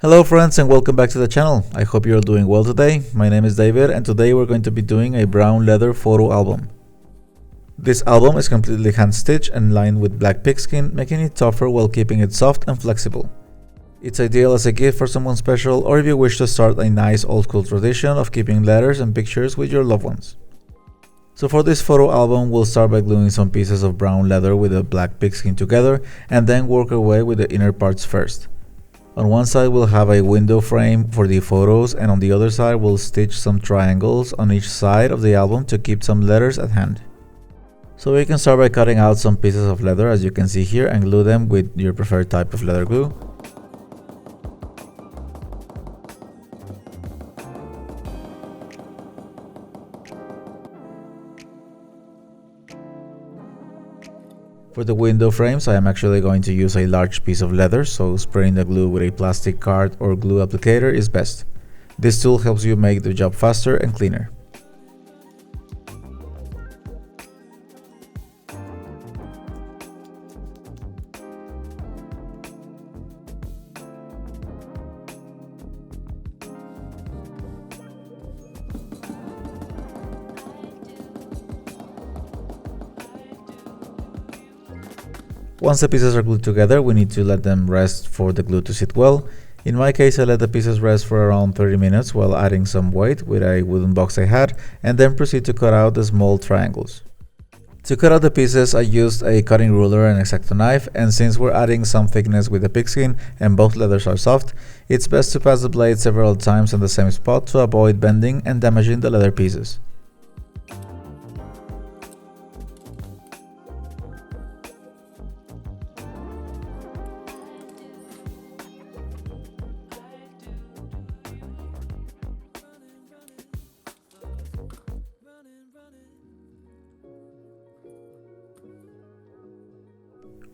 Hello friends and welcome back to the channel. I hope you're doing well today. My name is David and today we're going to be doing a brown leather photo album. This album is completely hand stitched and lined with black pigskin, making it tougher while keeping it soft and flexible. It's ideal as a gift for someone special or if you wish to start a nice old school tradition of keeping letters and pictures with your loved ones. So for this photo album, we'll start by gluing some pieces of brown leather with a black pigskin together and then work our way with the inner parts first. On one side we'll have a window frame for the photos and on the other side we'll stitch some triangles on each side of the album to keep some letters at hand. So we can start by cutting out some pieces of leather as you can see here and glue them with your preferred type of leather glue. For the window frames, I am actually going to use a large piece of leather, so spraying the glue with a plastic card or glue applicator is best. This tool helps you make the job faster and cleaner. Once the pieces are glued together, we need to let them rest for the glue to sit well. In my case, I let the pieces rest for around 30 minutes while adding some weight with a wooden box I had, and then proceed to cut out the small triangles. To cut out the pieces, I used a cutting ruler and X-Acto knife, and since we're adding some thickness with the pigskin and both leathers are soft, it's best to pass the blade several times on the same spot to avoid bending and damaging the leather pieces.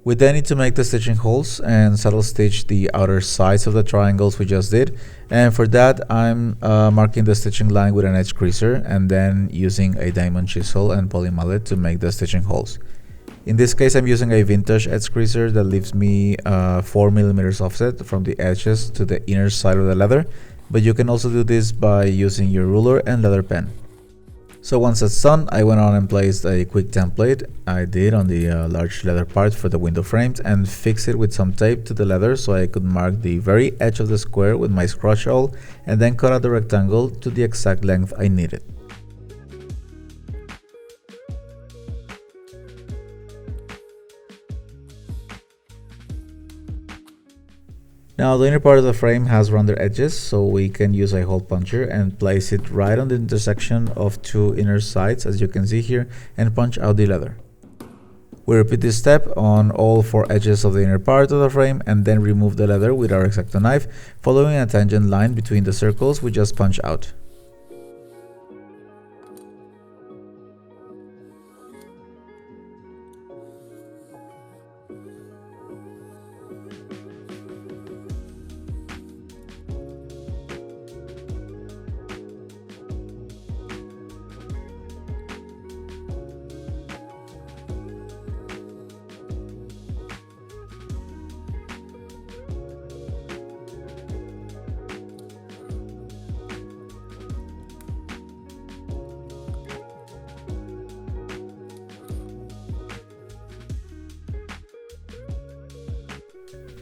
We then need to make the stitching holes and saddle stitch the outer sides of the triangles we just did, and for that I'm marking the stitching line with an edge creaser and then using a diamond chisel and poly mallet to make the stitching holes. In this case I'm using a vintage edge creaser that leaves me 4mm offset from the edges to the inner side of the leather, but you can also do this by using your ruler and leather pen. So once that's done, I went on and placed a quick template I did on the large leather part for the window frames and fixed it with some tape to the leather so I could mark the very edge of the square with my scratch awl and then cut out the rectangle to the exact length I needed. Now the inner part of the frame has rounded edges, so we can use a hole puncher and place it right on the intersection of two inner sides as you can see here and punch out the leather. We repeat this step on all four edges of the inner part of the frame and then remove the leather with our X-Acto knife, following a tangent line between the circles we just punched out.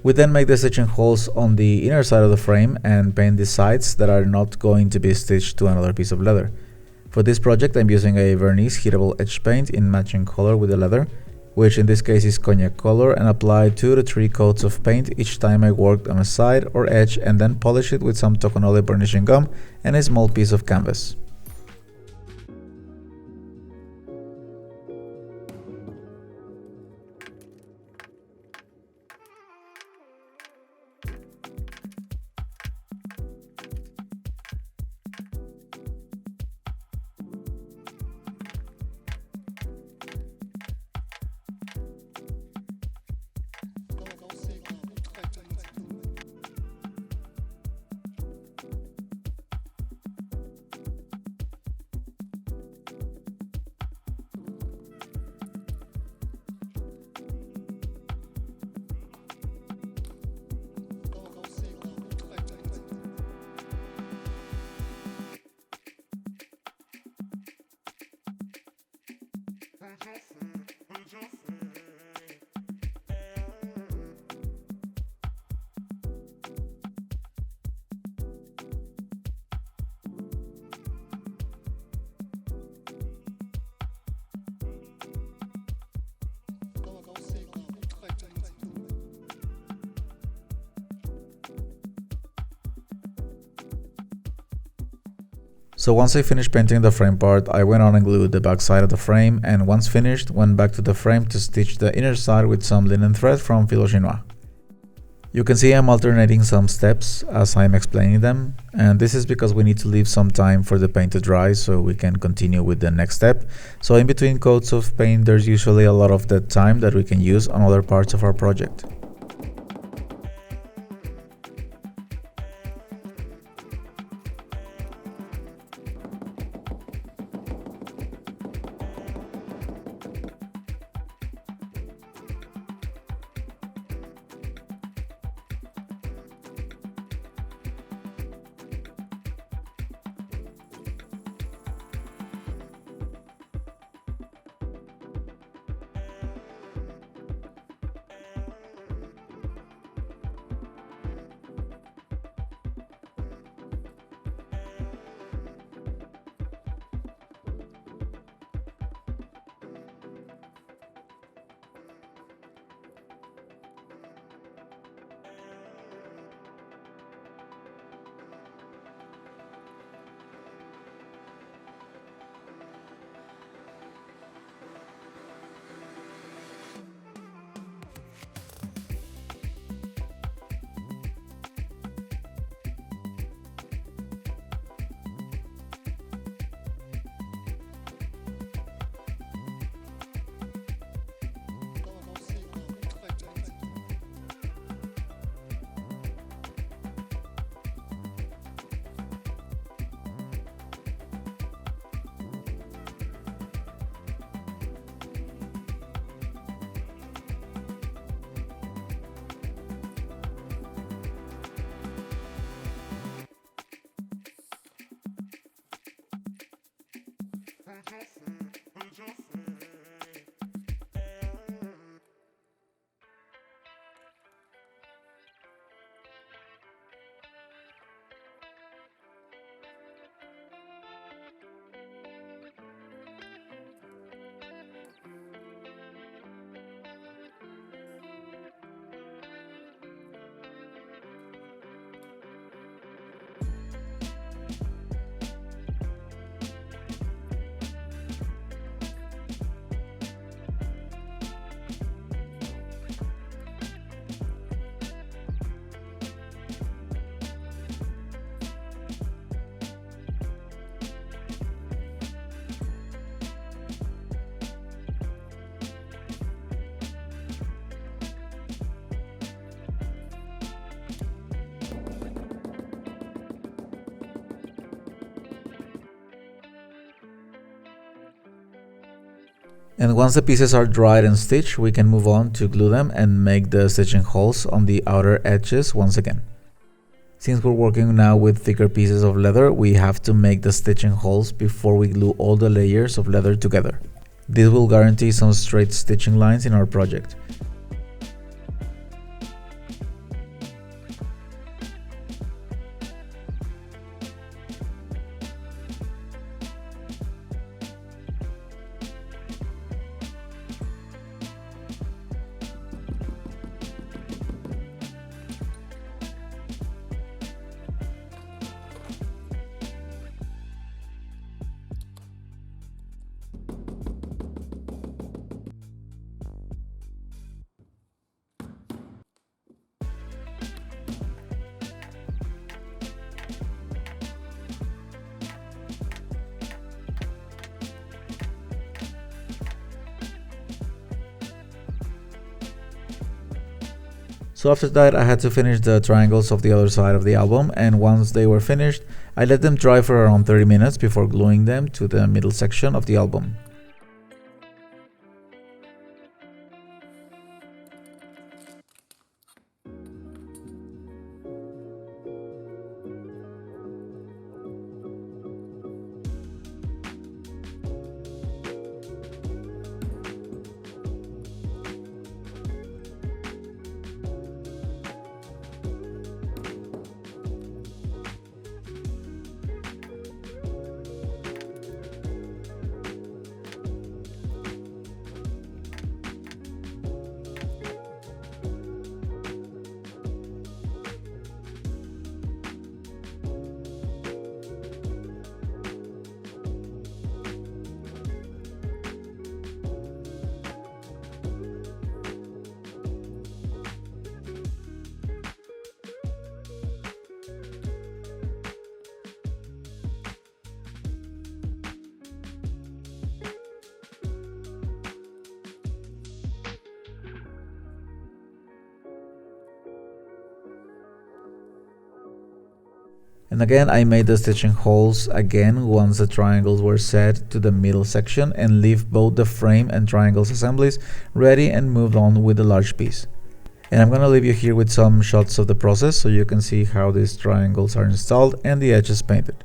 We then make the stitching holes on the inner side of the frame and paint the sides that are not going to be stitched to another piece of leather. For this project I'm using a vernice heatable edge paint in matching color with the leather, which in this case is cognac color, and apply 2 to 3 coats of paint each time I worked on a side or edge and then polish it with some Tokonole burnishing gum and a small piece of canvas. So once I finished painting the frame part, I went on and glued the back side of the frame, and once finished, went back to the frame to stitch the inner side with some linen thread from filo chinois. You can see I'm alternating some steps as I'm explaining them, and this is because we need to leave some time for the paint to dry so we can continue with the next step. So in between coats of paint, there's usually a lot of dead time that we can use on other parts of our project. And once the pieces are dried and stitched, we can move on to glue them and make the stitching holes on the outer edges once again. Since we're working now with thicker pieces of leather, we have to make the stitching holes before we glue all the layers of leather together. This will guarantee some straight stitching lines in our project. So after that, I had to finish the triangles of the other side of the album, and once they were finished, I let them dry for around 30 minutes before gluing them to the middle section of the album. And again, I made the stitching holes again once the triangles were set to the middle section, and leave both the frame and triangles assemblies ready and moved on with the large piece. And I'm gonna leave you here with some shots of the process so you can see how these triangles are installed and the edges painted.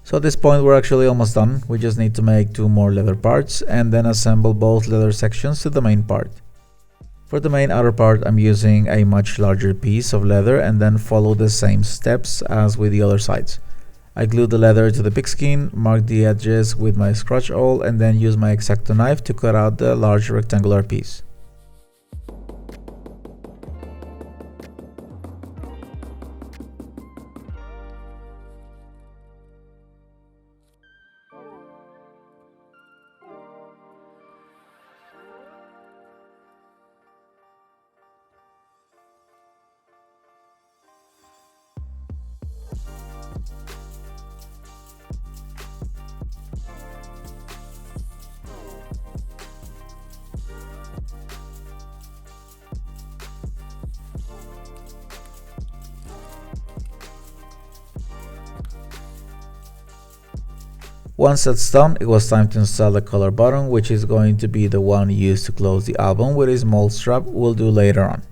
So at this point we're actually almost done. We just need to make 2 more leather parts and then assemble both leather sections to the main part. For the main outer part, I'm using a much larger piece of leather and then follow the same steps as with the other sides. I glued the leather to the pigskin, marked the edges with my scratch awl, and then used my X-Acto knife to cut out the large rectangular piece. Once that's done, it was time to install the collar button, which is going to be the one used to close the album with a small strap we'll do later on.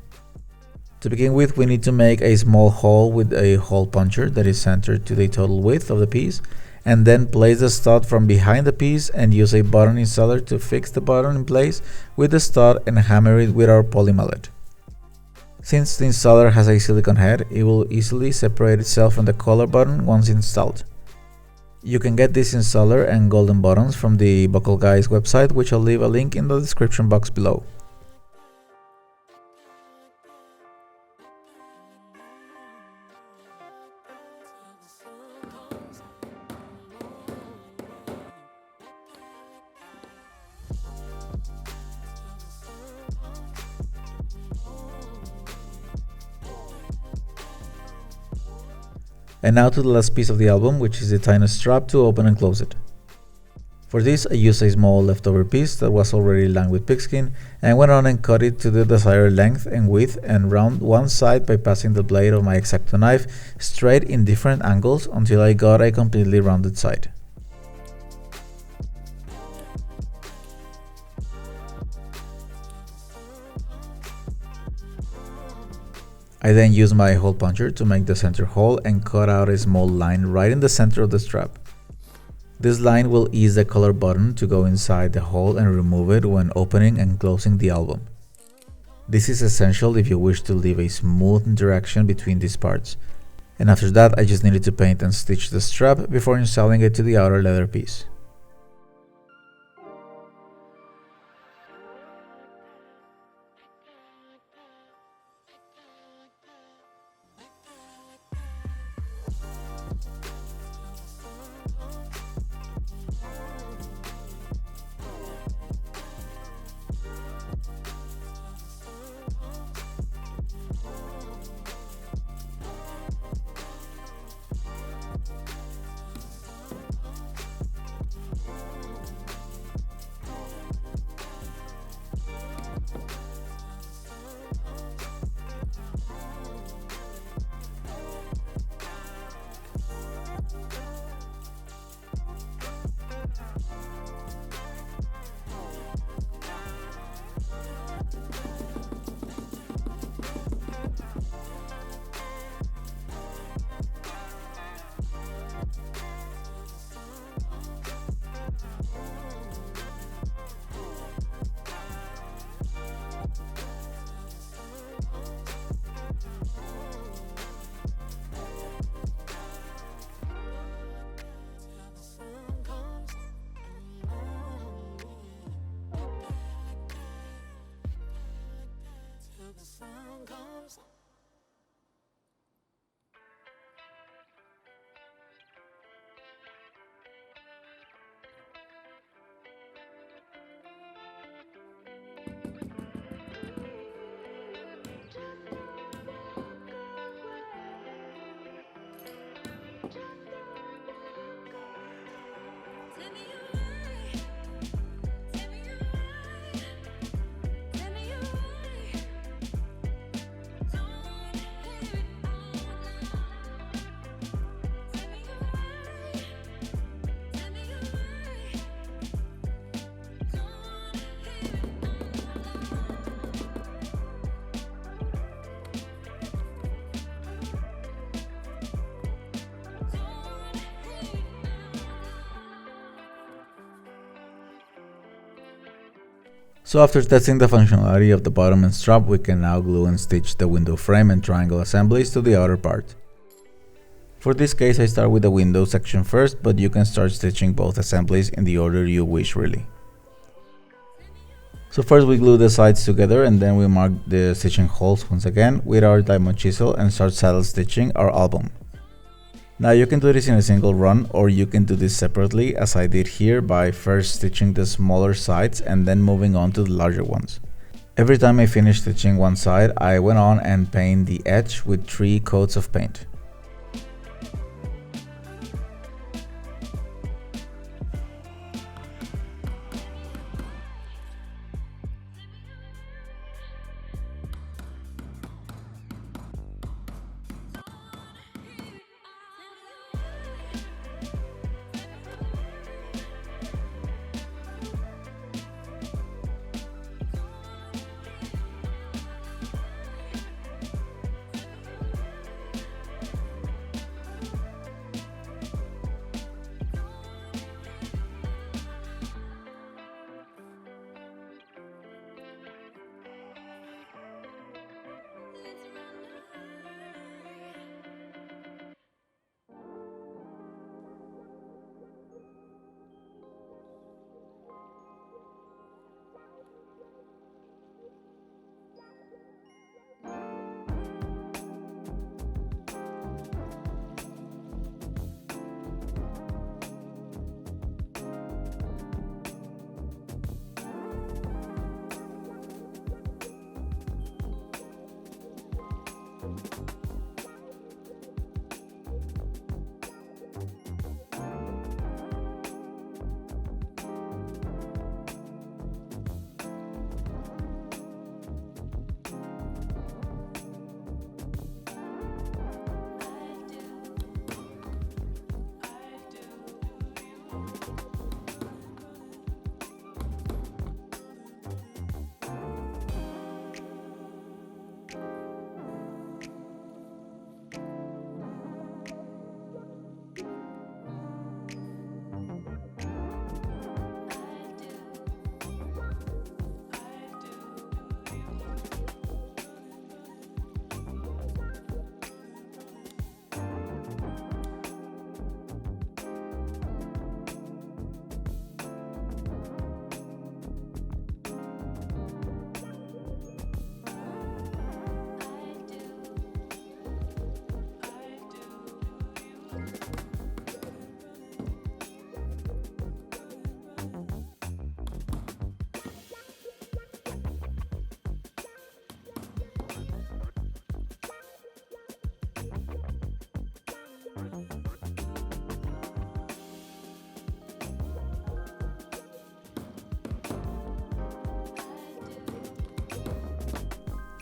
To begin with, we need to make a small hole with a hole puncher that is centered to the total width of the piece, and then place the stud from behind the piece and use a button installer to fix the button in place with the stud and hammer it with our poly mallet. Since the installer has a silicone head, it will easily separate itself from the collar button once installed. You can get this installer and golden buttons from the Buckle Guys website, which I'll leave a link in the description box below. And now to the last piece of the album, which is the tiny strap to open and close it. For this, I used a small leftover piece that was already lined with pigskin and went on and cut it to the desired length and width and round one side by passing the blade of my X-Acto knife straight in different angles until I got a completely rounded side. I then used my hole puncher to make the center hole and cut out a small line right in the center of the strap. This line will ease the collar button to go inside the hole and remove it when opening and closing the album. This is essential if you wish to leave a smooth interaction between these parts. And after that, I just needed to paint and stitch the strap before installing it to the outer leather piece. So after testing the functionality of the bottom and strap, we can now glue and stitch the window frame and triangle assemblies to the outer part. For this case, I start with the window section first, but you can start stitching both assemblies in the order you wish really. So first we glue the sides together and then we mark the stitching holes once again with our diamond chisel and start saddle stitching our album. Now you can do this in a single run, or you can do this separately as I did here by first stitching the smaller sides and then moving on to the larger ones. Every time I finished stitching one side, I went on and painted the edge with 3 coats of paint.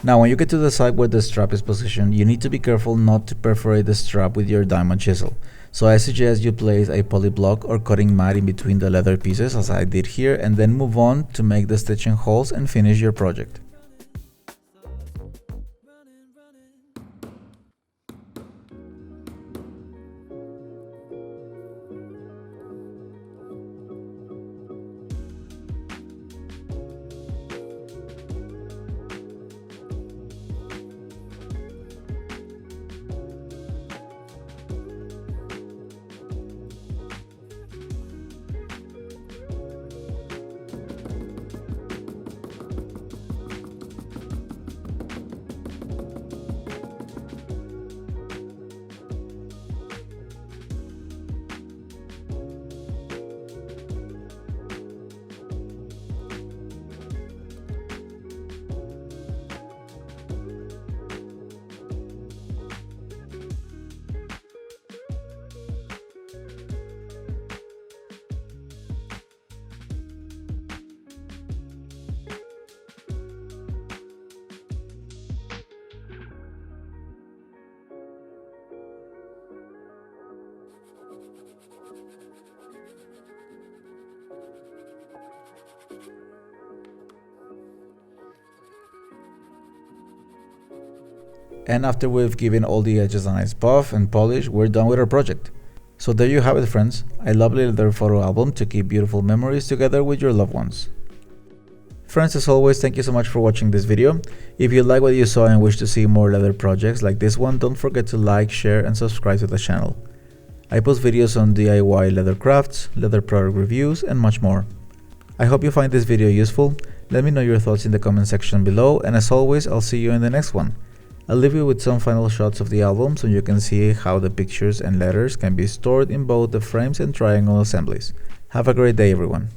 Now when you get to the side where the strap is positioned, you need to be careful not to perforate the strap with your diamond chisel. So I suggest you place a poly block or cutting mat in between the leather pieces as I did here, and then move on to make the stitching holes and finish your project. And after we've given all the edges a nice buff and polish, we're done with our project. So there you have it, friends, a lovely leather photo album to keep beautiful memories together with your loved ones. Friends, as always, thank you so much for watching this video. If you like what you saw and wish to see more leather projects like this one, don't forget to like, share and subscribe to the channel. I post videos on DIY leather crafts, leather product reviews and much more. I hope you find this video useful. Let me know your thoughts in the comment section below, and as always, I'll see you in the next one. I'll leave you with some final shots of the album so you can see how the pictures and letters can be stored in both the frames and triangle assemblies. Have a great day, everyone.